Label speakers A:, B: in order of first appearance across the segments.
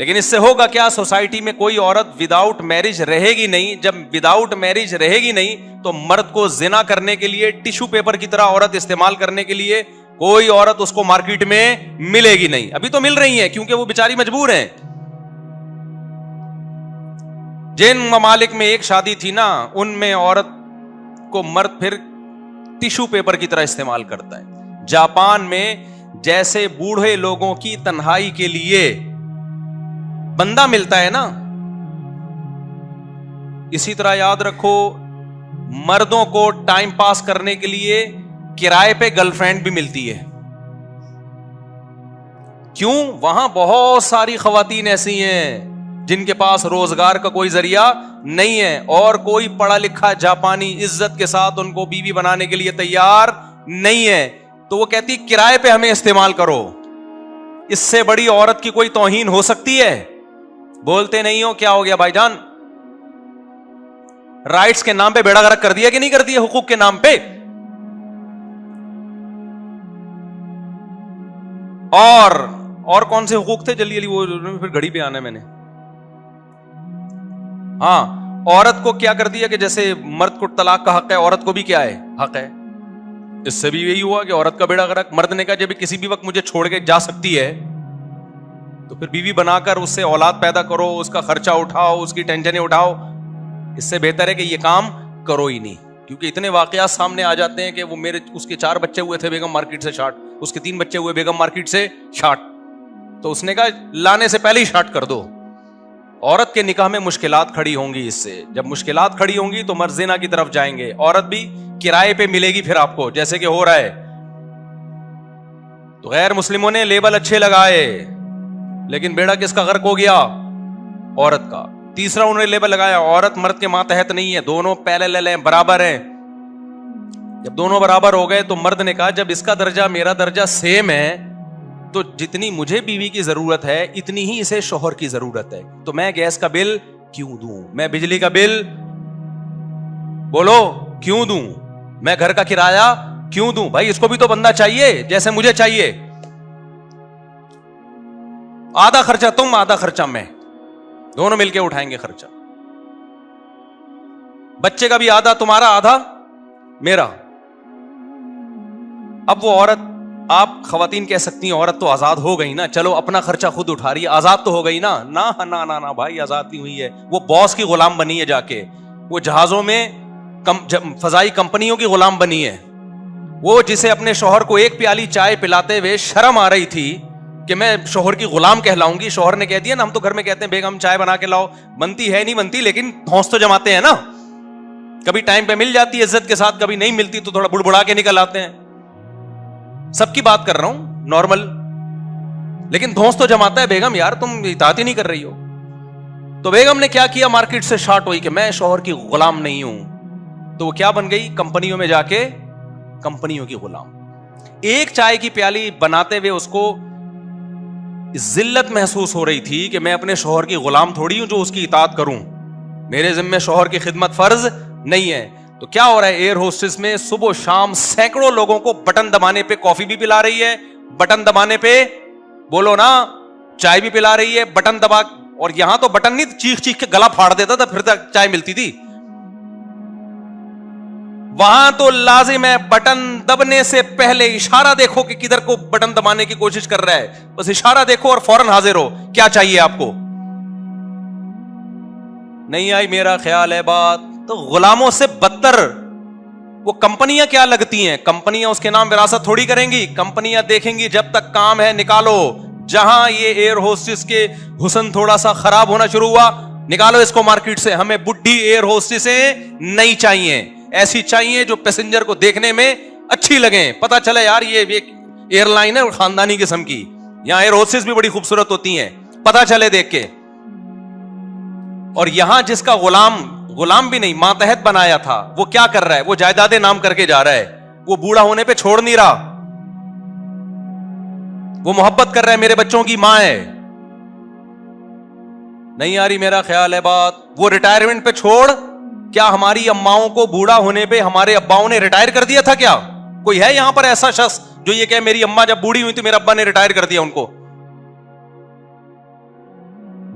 A: لیکن اس سے ہوگا کیا؟ سوسائٹی میں کوئی عورت وداؤٹ میرج رہے گی نہیں. جب وداؤٹ میرج رہے گی نہیں تو مرد کو زنا کرنے کے لیے ٹیشو پیپر کی طرح عورت استعمال کرنے کے لیے کوئی عورت اس کو مارکیٹ میں ملے گی نہیں. ابھی تو مل رہی ہیں کیونکہ وہ بیچاری مجبور ہیں. جن ممالک میں ایک شادی تھی نا, ان میں عورت کو مرد پھر ٹیشو پیپر کی طرح استعمال کرتا ہے. جاپان میں جیسے بوڑھے لوگوں کی تنہائی کے لیے بندہ ملتا ہے نا, اسی طرح یاد رکھو مردوں کو ٹائم پاس کرنے کے لیے کرائے پہ گرل فرینڈ بھی ملتی ہے. کیوں؟ وہاں بہت ساری خواتین ایسی ہیں جن کے پاس روزگار کا کوئی ذریعہ نہیں ہے, اور کوئی پڑھا لکھا جاپانی عزت کے ساتھ ان کو بیوی بنانے کے لیے تیار نہیں ہے. تو وہ کہتی کرائے پہ ہمیں استعمال کرو. اس سے بڑی عورت کی کوئی توہین ہو سکتی ہے؟ بولتے نہیں ہو, کیا ہو گیا بھائی جان؟ رائٹس کے نام پہ بیڑا غرق کر دیا کہ نہیں کر دیا؟ حقوق کے نام پہ. اور کون سے حقوق تھے؟ جلدی جلدی, وہ پھر گھڑی پہ آنا ہے میں نے. ہاں, عورت کو کیا کر دیا کہ جیسے مرد کو طلاق کا حق ہے, عورت کو بھی کیا ہے؟ حق ہے. اس سے بھی یہی ہوا کہ عورت کا بیڑا غرق. مرد نے کہا جب کسی بھی وقت مجھے چھوڑ کے جا سکتی ہے تو پھر بیوی بنا کر اس سے اولاد پیدا کرو, اس کا خرچہ اٹھاؤ, اس کی ٹینشنیں اٹھاؤ. اس سے بہتر ہے کہ یہ کام کرو ہی نہیں. کیونکہ اتنے واقعات سامنے آ جاتے ہیں کہ وہ اس کے 4 بچے ہوئے تھے بیگم مارکیٹ سے شارٹ, اس کے 3 بچے ہوئے بیگم مارکیٹ سے شارٹ. تو اس نے کہا لانے سے پہلے ہی شارٹ کر دو. عورت کے نکاح میں مشکلات کھڑی ہوں گی. اس سے جب مشکلات کھڑی ہوں گی تو مرد زنا کی طرف جائیں گے. عورت بھی کرائے پہ ملے گی پھر آپ کو, جیسے کہ ہو رہا ہے. تو غیر مسلموں نے لیبل اچھے لگائے, لیکن بیڑا کس کا غرق ہو گیا؟ عورت کا. تیسرا انہوں نے لیبل لگایا عورت مرد کے ماتحت نہیں ہے, دونوں پیرالل ہیں, برابر ہیں. جب دونوں برابر ہو گئے تو مرد نے کہا جب اس کا درجہ میرا درجہ سیم ہے تو جتنی مجھے بیوی کی ضرورت ہے اتنی ہی اسے شوہر کی ضرورت ہے. تو میں گیس کا بل کیوں دوں؟ میں بجلی کا بل بولو کیوں دوں؟ میں گھر کا کرایہ کیوں دوں؟ بھائی اس کو بھی تو بندہ چاہیے جیسے مجھے چاہیے. آدھا خرچہ تم, آدھا خرچہ میں, دونوں مل کے اٹھائیں گے خرچہ. بچے کا بھی آدھا تمہارا, آدھا میرا. اب وہ عورت, آپ خواتین کہہ سکتی ہیں عورت تو آزاد ہو گئی نا, چلو اپنا خرچہ خود اٹھا رہی ہے, آزاد تو ہو گئی نا. نا بھائی, آزاد نہیں ہوئی ہے. وہ باس کی غلام بنی ہے, جا کے وہ جہازوں میں فضائی کمپنیوں کی غلام بنی ہے. وہ جسے اپنے شوہر کو 1 پیالی چائے پلاتے ہوئے شرم آ رہی تھی کہ میں شوہر کی غلام کہلاؤں گی, شوہر نے کہہ دیا نا, ہم تو گھر میں کہتے ہیں بیگم چائے بنا کے لاؤ, بنتی ہے نہیں بنتی, لیکن دھونس تو جماتے ہیں نا. کبھی ٹائم پہ مل جاتی ہے عزت کے ساتھ, کبھی نہیں ملتی تو تھوڑا بڑبڑا کے نکل آتے ہیں. سب کی بات کر رہا ہوں, نارمل, لیکن دھونس تو جماتا ہے بیگم, یار تم اطاعت ہی نہیں کر رہی ہو. تو بیگم نے کیا کیا, مارکیٹ سے شارٹ ہوئی کہ میں شوہر کی غلام نہیں ہوں. تو وہ کیا بن گئی, کمپنیوں میں جا کے کمپنیوں کی غلام. ایک چائے کی پیالی بناتے ہوئے اس کو ذلت محسوس ہو رہی تھی کہ میں اپنے شوہر کی غلام تھوڑی ہوں جو اس کی اطاعت کروں, میرے ذمہ شوہر کی خدمت فرض نہیں ہے. تو کیا ہو رہا ہے, ایئر ہوسٹس میں صبح و شام سینکڑوں لوگوں کو بٹن دبانے پہ کافی بھی پلا رہی ہے, بٹن دبانے پہ بولو نا چائے بھی پلا رہی ہے, بٹن دبا. اور یہاں تو بٹن نہیں, چیخ چیخ کے گلا پھاڑ دیتا تھا پھر تک چائے ملتی تھی. وہاں تو لازم ہے بٹن دبنے سے پہلے اشارہ دیکھو کہ کدھر کو بٹن دبانے کی کوشش کر رہا ہے, بس اشارہ دیکھو اور فوراً حاضر ہو, کیا چاہیے آپ کو. نہیں آئی میرا خیال ہے بات. تو غلاموں سے بدتر وہ کمپنیاں کیا لگتی ہیں, کمپنیاں اس کے نام وراثت تھوڑی کریں گی, کمپنیاں دیکھیں گی جب تک کام ہے نکالو. جہاں یہ ایئر ہوسٹس کے حسن تھوڑا سا خراب ہونا شروع ہوا, نکالو اس کو مارکیٹ سے. ہمیں بڈھی ایئر ہوسٹسیں نہیں چاہیے, ایسی چاہیے جو پیسنجر کو دیکھنے میں اچھی لگیں, پتا چلے یار یہ ایک ایئر لائن ہے خاندانی قسم کی. یہاں ایئر ہوسٹس بھی بڑی خوبصورت ہوتی ہیں, پتا چلے دیکھ کے. اور یہاں جس کا غلام بھی نہیں, ماتحت بنایا تھا, وہ کیا کر رہا ہے, وہ جائیدادیں نام کر کے جا رہا ہے, وہ بوڑھا ہونے پہ چھوڑ نہیں رہا, وہ محبت کر رہا ہے, میرے بچوں کی ماں ہے. نہیں آ رہی میرا خیال ہے بات. وہ ریٹائرمنٹ پہ چھوڑ, کیا ہماری اماؤں کو بوڑھا ہونے پہ ہمارے اباؤں نے ریٹائر کر دیا تھا کیا؟ کوئی ہے یہاں پر ایسا شخص جو یہ کہ میری اماں جب بوڑھی ہوئی تھی میرے ابا نے ریٹائر کر دیا ان کو؟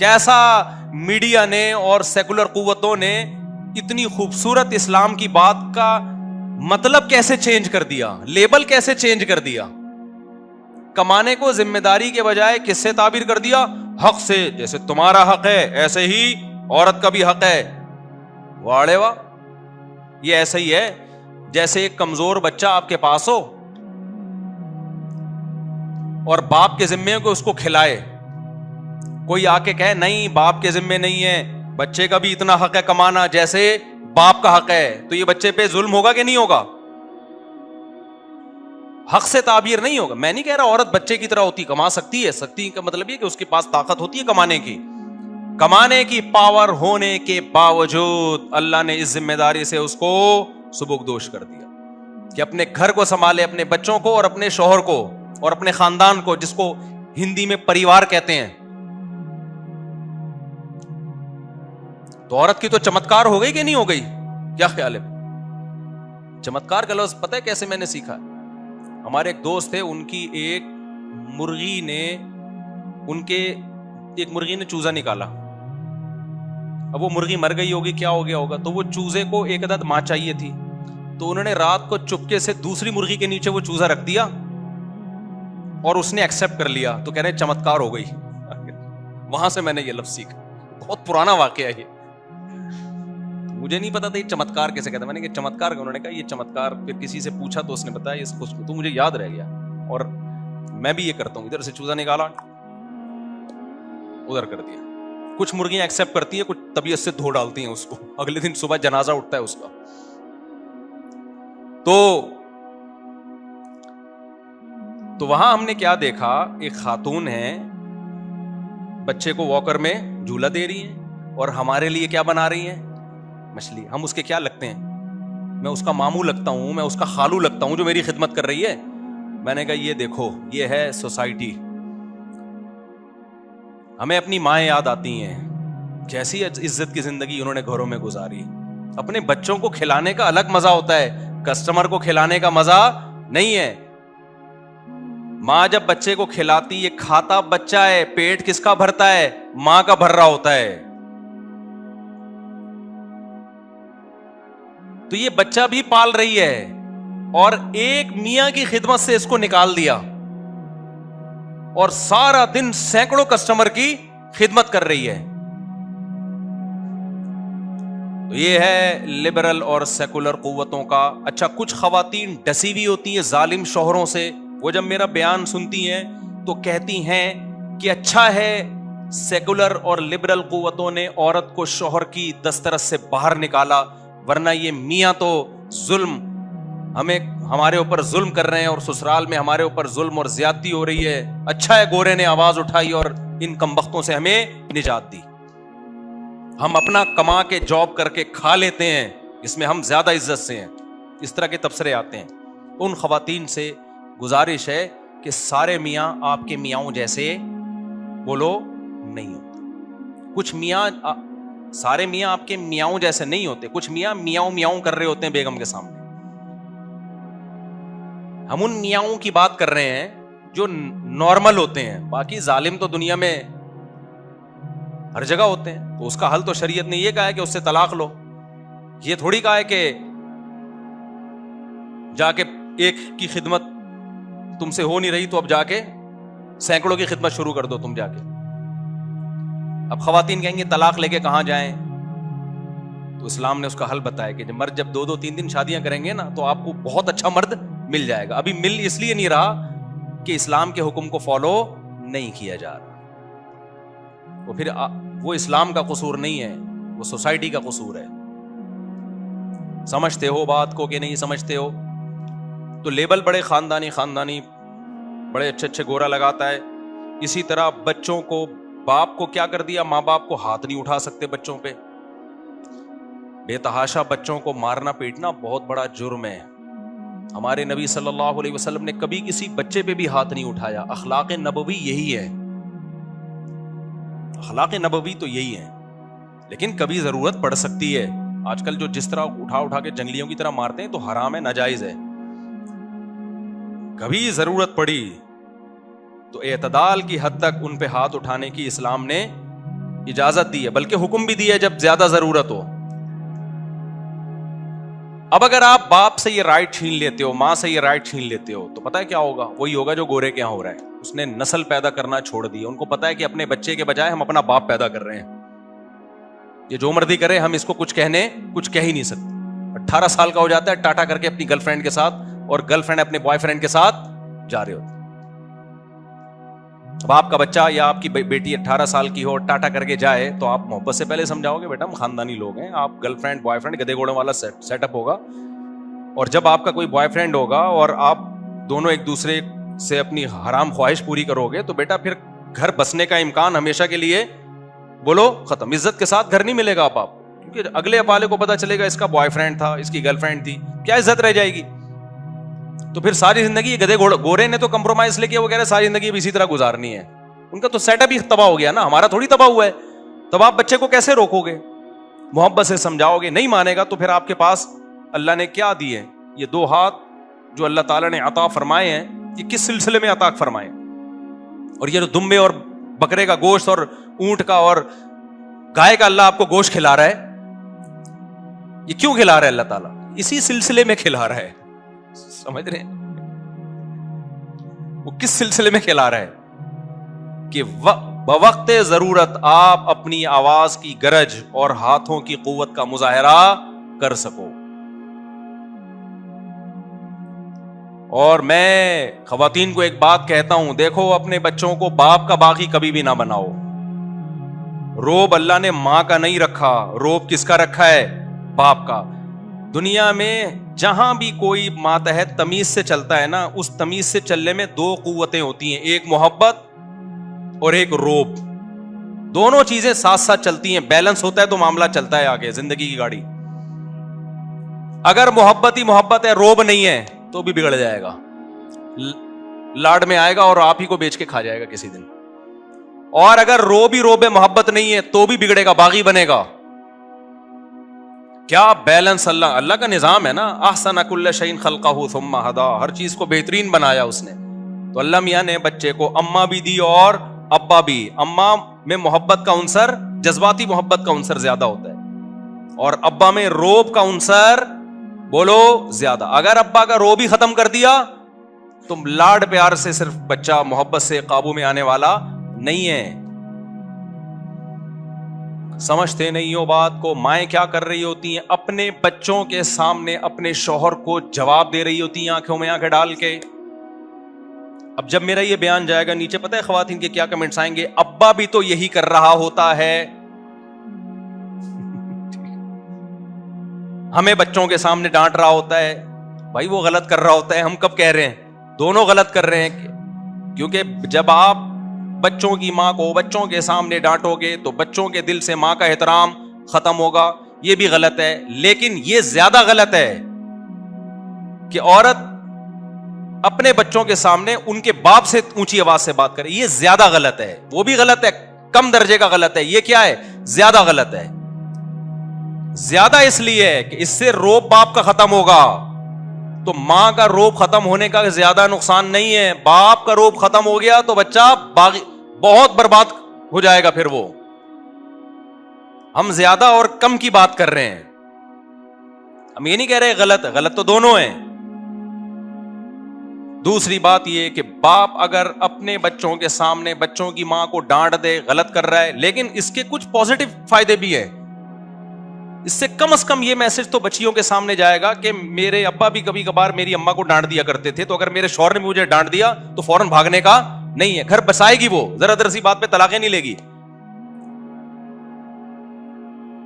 A: کیسا میڈیا نے اور سیکولر قوتوں نے اتنی خوبصورت اسلام کی بات کا مطلب کیسے چینج کر دیا, لیبل کیسے چینج کر دیا. کمانے کو ذمہ داری کے بجائے کس سے تعبیر کر دیا؟ حق سے. جیسے تمہارا حق ہے ایسے ہی عورت کا بھی حق ہے. واڑے واہ, یہ ایسا ہی ہے جیسے ایک کمزور بچہ آپ کے پاس ہو اور باپ کے ذمے کو اس کو کھلائے. کوئی آ کے کہے نہیں باپ کے ذمے نہیں ہے, بچے کا بھی اتنا حق ہے کمانا جیسے باپ کا حق ہے, تو یہ بچے پہ ظلم ہوگا کہ نہیں ہوگا؟ حق سے تعبیر نہیں ہوگا. میں نہیں کہہ رہا عورت بچے کی طرح ہوتی, کما سکتی ہے. سکتی کا مطلب یہ کہ اس کے پاس طاقت ہوتی ہے کمانے کی پاور ہونے کے باوجود اللہ نے اس ذمہ داری سے اس کو سبکدوش کر دیا کہ اپنے گھر کو سنبھالے, اپنے بچوں کو اور اپنے شوہر کو اور اپنے خاندان کو, جس کو ہندی میں پریوار کہتے ہیں. تو عورت کی تو چمتکار ہو گئی کہ نہیں ہو گئی؟ کیا خیال ہے؟ چمتکار کا لفظ پتہ ہے کیسے میں نے سیکھا؟ ہمارے ایک دوست تھے, ان کی ایک مرغی نے چوزا نکالا. اب وہ مرغی مر گئی ہوگی, کیا ہو گیا ہوگا, تو وہ چوزے کو ایک عدد ماں چاہیے تھی, تو انہوں نے رات کو چپکے سے دوسری مرغی کے نیچے وہ چوزا رکھ دیا اور اس نے ایکسپٹ کر لیا. تو کہہ رہے چمتکار ہو گئی. وہاں سے میں نے یہ لفظ سیکھا. بہت پرانا واقعہ ہے یہ, مجھے نہیں پتا تھا یہ چمتکار کیسے کہتے ہیں. میں نے کہا چمتکار, انہوں نے کہا یہ چمتکار. پھر کسی سے پوچھا تو اس نے بتایا اس کو, تو مجھے یاد رہ گیا. اور میں بھی یہ کرتا ہوں, ادھر سے چوزا نکالا ادھر کر دیا. کچھ مرغیاں ایکسپٹ کرتی ہیں, کچھ طبیعت سے دھو ڈالتی ہیں اس کو, اگلے دن صبح جنازہ اٹھتا ہے اس کا. تو وہاں ہم نے کیا دیکھا, ایک خاتون ہے بچے کو واکر میں جھولا دے رہی ہیں اور ہمارے لیے کیا بنا رہی ہیں؟ مچھلی. ہم اس کے کیا لگتے ہیں؟ میں اس کا ماموں لگتا ہوں, میں اس کا خالو لگتا ہوں جو میری خدمت کر رہی ہے. میں نے کہا یہ دیکھو, یہ ہے سوسائٹی. ہمیں اپنی مائیں یاد آتی ہیں, کیسی عزت کی زندگی انہوں نے گھروں میں گزاری. اپنے بچوں کو کھلانے کا الگ مزہ ہوتا ہے, کسٹمر کو کھلانے کا مزہ نہیں ہے. ماں جب بچے کو کھلاتی, یہ کھاتا بچہ ہے, پیٹ کس کا بھرتا ہے؟ ماں کا بھر رہا ہوتا ہے. تو یہ بچہ بھی پال رہی ہے اور ایک میاں کی خدمت سے اس کو نکال دیا اور سارا دن سینکڑوں کسٹمر کی خدمت کر رہی ہے. تو یہ ہے لبرل اور سیکولر قوتوں کا. اچھا, کچھ خواتین ڈسی ہوئی ہوتی ہیں ظالم شوہروں سے. وہ جب میرا بیان سنتی ہیں تو کہتی ہیں کہ اچھا ہے سیکولر اور لبرل قوتوں نے عورت کو شوہر کی دسترس سے باہر نکالا, ورنہ یہ میاں تو ظلم ہمارے اوپر ظلم کر رہے ہیں اور سسرال میں ہمارے اوپر ظلم اور زیادتی ہو رہی ہے. اچھا ہے گورے نے آواز اٹھائی اور ان کمبختوں سے ہمیں نجات دی. ہم اپنا کما کے جاب کر کے کھا لیتے ہیں, اس میں ہم زیادہ عزت سے ہیں. اس طرح کے تبصرے آتے ہیں. ان خواتین سے گزارش ہے کہ سارے میاں آپ کے میاؤں جیسے بولو نہیں ہوتے. کچھ میاں, سارے میاں آپ کے میاؤں جیسے نہیں ہوتے. کچھ میاں میاؤں میاؤں کر رہے ہوتے ہیں بیگم کے سامنے. ہم ان میاؤں کی بات کر رہے ہیں جو نارمل ہوتے ہیں. باقی ظالم تو دنیا میں ہر جگہ ہوتے ہیں. تو اس کا حل تو شریعت نے یہ کہا ہے کہ اس سے طلاق لو. یہ تھوڑی کہا ہے کہ جا کے ایک کی خدمت تم سے ہو نہیں رہی تو اب جا کے سینکڑوں کی خدمت شروع کر دو تم جا کے. اب خواتین کہیں گے طلاق لے کے کہاں جائیں؟ تو اسلام نے اس کا حل بتایا کہ مرد جب 2-3 شادیاں کریں گے نا تو آپ کو بہت اچھا مرد مل جائے گا. ابھی مل اس لیے نہیں رہا کہ اسلام کے حکم کو فالو نہیں کیا جا رہا. وہ پھر وہ اسلام کا قصور نہیں ہے, وہ سوسائٹی کا قصور ہے. سمجھتے ہو بات کو کہ نہیں سمجھتے ہو؟ تو لیبل بڑے خاندانی بڑے اچھے گورا لگاتا ہے. اسی طرح بچوں کو, باپ کو کیا کر دیا, ماں باپ کو ہاتھ نہیں اٹھا سکتے بچوں پہ. بے تحاشا بچوں کو مارنا پیٹنا بہت بڑا جرم ہے. ہمارے نبی صلی اللہ علیہ وسلم نے کبھی کسی بچے پہ بھی ہاتھ نہیں اٹھایا. اخلاق نبوی یہی ہے, اخلاق نبوی تو یہی ہے. لیکن کبھی ضرورت پڑ سکتی ہے. آج کل جو جس طرح اٹھا کے جنگلیوں کی طرح مارتے ہیں تو حرام ہے, ناجائز ہے. کبھی ضرورت پڑی تو اعتدال کی حد تک ان پہ ہاتھ اٹھانے کی اسلام نے اجازت دی ہے، بلکہ حکم بھی دیا ہے جب زیادہ ضرورت ہو. اب اگر آپ باپ سے یہ رائٹ چھین لیتے ہو، ماں سے یہ رائٹ چھین لیتے ہو، تو پتہ ہے کیا ہوگا؟ وہی ہوگا جو گورے کے یہاں ہو رہا ہے. اس نے نسل پیدا کرنا چھوڑ دی. ان کو پتا ہے کہ اپنے بچے کے بجائے ہم اپنا باپ پیدا کر رہے ہیں. یہ جو مرضی کرے ہم اس کو کچھ کہہ ہی نہیں سکتے. 18 سال کا ہو جاتا ہے، ٹاٹا کر کے اپنی گرل فرینڈ کے ساتھ، اور گرل فرینڈ اپنے بوائے فرینڈ کے ساتھ جا رہے ہوتے. اب آپ کا بچہ یا آپ کی بیٹی 18 سال کی ہو، ٹاٹا کر کے جائے، تو آپ محبت سے پہلے سمجھاؤ گے بیٹا ہم خاندانی لوگ ہیں، آپ گرل فرینڈ بوائے فرینڈ گدے گھوڑوں والا سیٹ اپ ہوگا. اور جب آپ کا کوئی بوائے فرینڈ ہوگا اور آپ دونوں ایک دوسرے سے اپنی حرام خواہش پوری کرو گے، تو بیٹا پھر گھر بسنے کا امکان ہمیشہ کے لیے بولو ختم. عزت کے ساتھ گھر نہیں ملے گا آپ کیونکہ اگلے والے کو پتا چلے گا اس کا بوائے فرینڈ تھا، اس کی گرل فرینڈ تھی، کیا عزت رہ جائے گی؟ تو پھر ساری زندگی گدے گورے نے تو کمپرومائز لے کے وہ کہہ رہے ساری زندگی اسی طرح گزارنی ہے. ان کا تو سیٹ اپ ہی تباہ ہو گیا نا، ہمارا تھوڑی تباہ ہوا ہے. تب آپ بچے کو کیسے روکو گے؟ محبت سے سمجھاؤ گے، نہیں مانے گا تو پھر آپ کے پاس اللہ نے کیا دیے؟ یہ 2 ہاتھ جو اللہ تعالیٰ نے عطا فرمائے ہیں، یہ کس سلسلے میں عطا فرمائے؟ اور یہ جو دمبے اور بکرے کا گوشت اور اونٹ کا اور گائے کا اللہ آپ کو گوشت کھلا رہا ہے، یہ کیوں کھلا رہا ہے اللہ تعالیٰ؟ اسی سلسلے میں کھلا رہا ہے. سمجھ رہے ہیں وہ کس سلسلے میں کھلا رہا ہے؟ کہ بوقت ضرورت آپ اپنی آواز کی گرج اور ہاتھوں کی قوت کا مظاہرہ کر سکو. اور میں خواتین کو ایک بات کہتا ہوں، دیکھو اپنے بچوں کو باپ کا باغی کبھی بھی نہ بناؤ. روب اللہ نے ماں کا نہیں رکھا، روب کس کا رکھا ہے؟ باپ کا. دنیا میں جہاں بھی کوئی ماتحت تمیز سے چلتا ہے نا، اس تمیز سے چلنے میں 2 قوتیں ہوتی ہیں، ایک محبت اور ایک روب. دونوں چیزیں ساتھ ساتھ چلتی ہیں، بیلنس ہوتا ہے تو معاملہ چلتا ہے آگے زندگی کی گاڑی. اگر محبت ہی محبت ہے، روب نہیں ہے، تو بھی بگڑ جائے گا، لاڈ میں آئے گا اور آپ ہی کو بیچ کے کھا جائے گا کسی دن. اور اگر روب ہی روب ہے، محبت نہیں ہے، تو بھی بگڑے گا، باغی بنے گا. کیا بیلنس اللہ کا نظام ہے نا. احسن کل شیء خلقہ ثم ہدی، ہر چیز کو بہترین بنایا اس نے. تو اللہ میاں نے بچے کو اماں بھی دی اور ابا بھی. اماں میں محبت کا عنصر، جذباتی محبت کا عنصر زیادہ ہوتا ہے، اور ابا میں روب کا عنصر بولو زیادہ. اگر ابا کا روب ہی ختم کر دیا تو لاڈ پیار سے صرف بچہ محبت سے قابو میں آنے والا نہیں ہے. سمجھتے نہیں ہو بات کو. مائیں کیا کر رہی ہوتی ہیں؟ اپنے بچوں کے سامنے اپنے شوہر کو جواب دے رہی ہوتی ہیں آنکھوں میں آنکھیں ڈال کے. اب جب میرا یہ بیان جائے گا نیچے پتہ ہے خواتین کے کیا کمنٹس آئیں گے؟ ابا بھی تو یہی کر رہا ہوتا ہے. ہمیں بچوں کے سامنے ڈانٹ رہا ہوتا ہے. بھائی وہ غلط کر رہا ہوتا ہے، ہم کب کہہ رہے ہیں؟ دونوں غلط کر رہے ہیں. کیونکہ جب آپ بچوں کی ماں کو بچوں کے سامنے ڈانٹو گے تو بچوں کے دل سے ماں کا احترام ختم ہوگا. یہ بھی غلط ہے. لیکن یہ زیادہ غلط ہے کہ عورت اپنے بچوں کے سامنے ان کے باپ سے اونچی آواز سے بات کرے. یہ زیادہ غلط ہے. وہ بھی غلط ہے، کم درجے کا غلط ہے. یہ کیا ہے؟ زیادہ غلط ہے. زیادہ اس لیے ہے کہ اس سے روب باپ کا ختم ہوگا. تو ماں کا روب ختم ہونے کا زیادہ نقصان نہیں ہے. باپ کا روب ختم ہو گیا تو بچہ بہت برباد ہو جائے گا. پھر وہ ہم زیادہ اور کم کی بات کر رہے ہیں. ہم یہ نہیں کہہ رہے غلط ہے، غلط تو دونوں ہیں. دوسری بات یہ کہ باپ اگر اپنے بچوں کے سامنے بچوں کی ماں کو ڈانٹ دے، غلط کر رہا ہے، لیکن اس کے کچھ پازیٹو فائدے بھی ہیں. اس سے کم از کم یہ میسج تو بچیوں کے سامنے جائے گا کہ میرے ابا بھی کبھی کبھار میری اماں کو ڈانٹ دیا کرتے تھے، تو اگر میرے شوہر نے مجھے ڈانٹ دیا تو فوراً بھاگنے کا نہیں ہے. گھر بسائے گی وہ، ذرا ذرا سی بات پہ طلاقیں نہیں لے گی.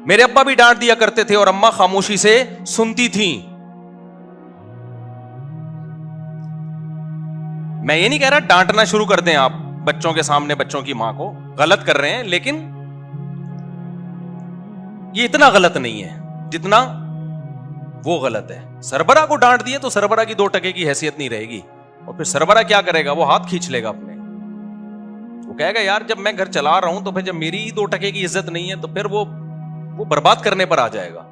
A: میرے ابا بھی ڈانٹ دیا کرتے تھے اور اماں خاموشی سے سنتی تھیں. میں یہ نہیں کہہ رہا ڈانٹنا شروع کر دیں آپ بچوں کے سامنے بچوں کی ماں کو، غلط کر رہے ہیں، لیکن یہ اتنا غلط نہیں ہے جتنا وہ غلط ہے. سربراہ کو ڈانٹ دیے تو سربراہ کی 2 ٹکے کی حیثیت نہیں رہے گی. اور پھر سربراہ کیا کرے گا؟ وہ ہاتھ کھینچ لے گا اپنے. وہ کہے گا یار جب میں گھر چلا رہا ہوں تو پھر جب میری 2 ٹکے کی عزت نہیں ہے تو پھر وہ برباد کرنے پر آ جائے گا.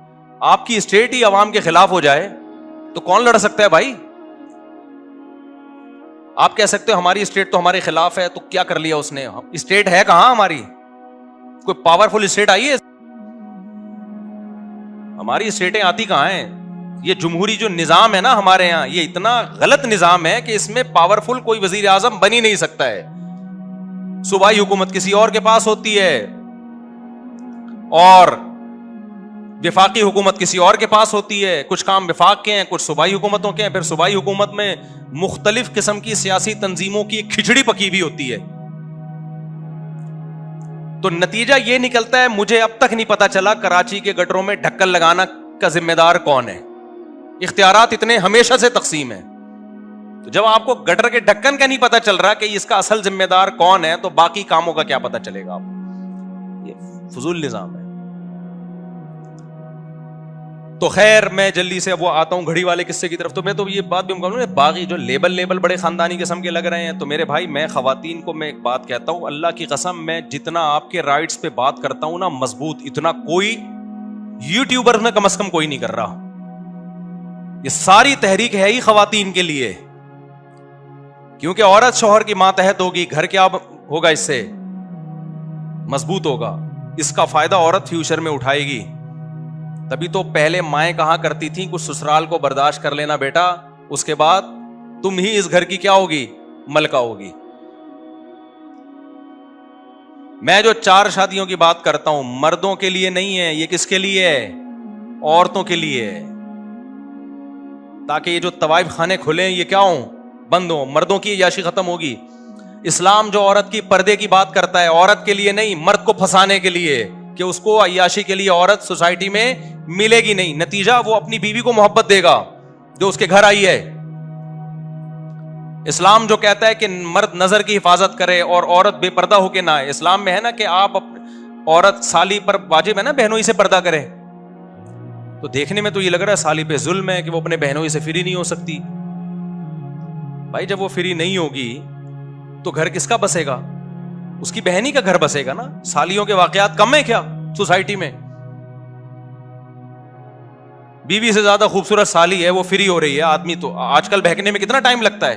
A: آپ کی اسٹیٹ ہی عوام کے خلاف ہو جائے تو کون لڑ سکتا ہے بھائی؟ آپ کہہ سکتے ہو ہماری اسٹیٹ تو ہمارے خلاف ہے، تو کیا کر لیا اس نے؟ اسٹیٹ ہے کہاں ہماری؟ کوئی پاورفل اسٹیٹ آئی ہے؟ ہماری اسٹیٹیں آتی کہاں ہیں؟ یہ جمہوری جو نظام ہے نا ہمارے یہاں، یہ اتنا غلط نظام ہے کہ اس میں پاورفل کوئی وزیر اعظم بن ہی نہیں سکتا ہے. صوبائی حکومت کسی اور کے پاس ہوتی ہے اور وفاقی حکومت کسی اور کے پاس ہوتی ہے. کچھ کام وفاق کے ہیں، کچھ صوبائی حکومتوں کے ہیں. پھر صوبائی حکومت میں مختلف قسم کی سیاسی تنظیموں کی ایک کھچڑی پکی بھی ہوتی ہے. تو نتیجہ یہ نکلتا ہے، مجھے اب تک نہیں پتا چلا کراچی کے گٹروں میں ڈھکن لگانا کا ذمہ دار کون ہے. اختیارات اتنے ہمیشہ سے تقسیم ہیں. تو جب آپ کو گٹر کے ڈھکن کا نہیں پتا چل رہا کہ اس کا اصل ذمہ دار کون ہے، تو باقی کاموں کا کیا پتا چلے گا آپ کو؟ یہ فضول نظام ہے. تو خیر میں جلدی سے وہ آتا ہوں گھڑی والے قصے کی طرف. تو میں تو یہ بات بھی کہوں، باغی جو لیبل بڑے خاندانی قسم کے لگ رہے ہیں. تو میرے بھائی، میں خواتین کو میں ایک بات کہتا ہوں، اللہ کی قسم، میں جتنا آپ کے رائٹس پہ بات کرتا ہوں نا مضبوط، اتنا کوئی یوٹیوبر میں کم از کم کوئی نہیں کر رہا. یہ ساری تحریک ہے ہی خواتین کے لیے، کیونکہ عورت شوہر کی ماتحت ہوگی، گھر کیا ہوگا، اس سے مضبوط ہوگا. اس کا فائدہ عورت فیوچر میں اٹھائے گی. تبھی تو پہلے مائیں کہاں کرتی تھیں، کچھ سسرال کو برداشت کر لینا بیٹا، اس کے بعد تم ہی اس گھر کی کیا ہوگی، ملکہ ہوگی. میں جو 4 شادیوں کی بات کرتا ہوں، مردوں کے لیے نہیں ہے، یہ کس کے لیے ہے؟ عورتوں کے لیے ہے. تاکہ یہ جو طوائف خانے کھلے ہیں یہ کیا ہوں، بند ہوں، مردوں کی عیاشی ختم ہوگی. اسلام جو عورت کی پردے کی بات کرتا ہے، عورت کے لیے نہیں، مرد کو پھنسانے کے لیے، کہ اس کو عیاشی کے لیے عورت سوسائٹی میں ملے گی نہیں. نتیجہ وہ اپنی بیوی کو محبت دے گا جو اس کے گھر آئی ہے. اسلام جو کہتا ہے کہ مرد نظر کی حفاظت کرے اور عورت بے پردہ ہو کے نہ آئے. اسلام میں ہے نا کہ آپ عورت سالی پر واجب ہے نا بہنوئی سے پردہ کرے. تو دیکھنے میں تو یہ لگ رہا ہے سالی پہ ظلم ہے کہ وہ اپنے بہنوئی سے فری نہیں ہو سکتی. بھائی جب وہ فری نہیں ہوگی تو گھر کس کا بسے گا؟ اس کی بہنی کا گھر بسے گا نا. سالیوں کے واقعات کم ہیں کیا سوسائٹی میں؟ بیوی سے زیادہ خوبصورت سالی ہے، وہ فری ہو رہی ہے. آدمی تو آج کل بہکنے میں کتنا ٹائم لگتا ہے.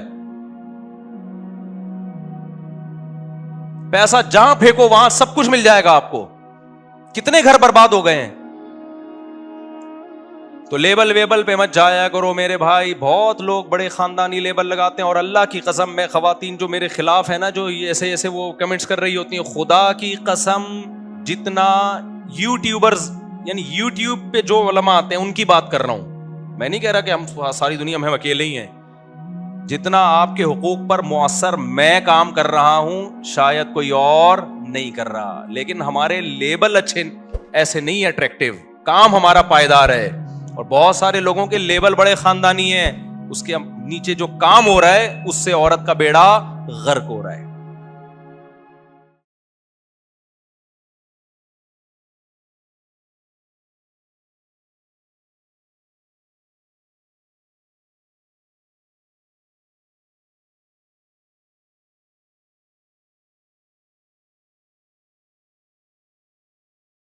A: پیسہ جہاں پھینکو وہاں سب کچھ مل جائے گا آپ کو. کتنے گھر برباد ہو گئے ہیں. تو لیبل ویبل پہ مت جایا کرو میرے بھائی. بہت لوگ بڑے خاندانی لیبل لگاتے ہیں، اور اللہ کی قسم میں خواتین جو میرے خلاف ہے نا، جو ایسے ایسے وہ کمنٹس کر رہی ہوتی ہیں، خدا کی قسم جتنا یوٹیوبرز یعنی یوٹیوب پہ جو علماء آتے ہیں ان کی بات کر رہا ہوں. میں نہیں کہہ رہا کہ ہم ساری دنیا میں ہم اکیلے ہی ہیں. جتنا آپ کے حقوق پر مؤثر میں کام کر رہا ہوں شاید کوئی اور نہیں کر رہا. لیکن ہمارے لیبل اچھے ایسے نہیں اٹریکٹیو، کام ہمارا پائیدار ہے. اور بہت سارے لوگوں کے لیبل بڑے خاندانی ہیں، اس کے نیچے جو کام ہو رہا ہے اس سے عورت کا بیڑا غرق ہو رہا ہے.